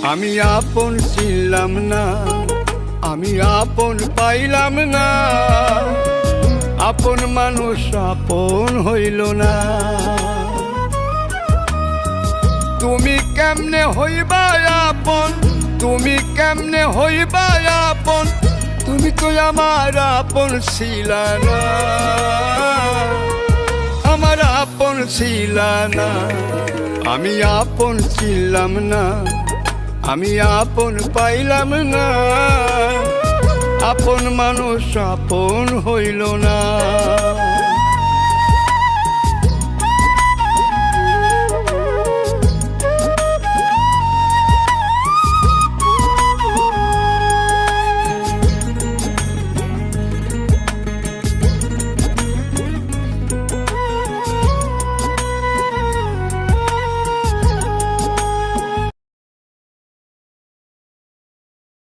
আমি আপন ছিলাম না, আমি আপন পাইলাম না, আপন মানুষ আপন হইল না। তুমি কেমনে হইবা আপন, তুমি কেমনে হইবা আপন, তুমি তো আমার আপন ছিলা না, আমার আপন ছিলা না। আমি আপন ছিলাম না, আমি আপন পাইলাম না, আপন মানুষ আপন হইল না।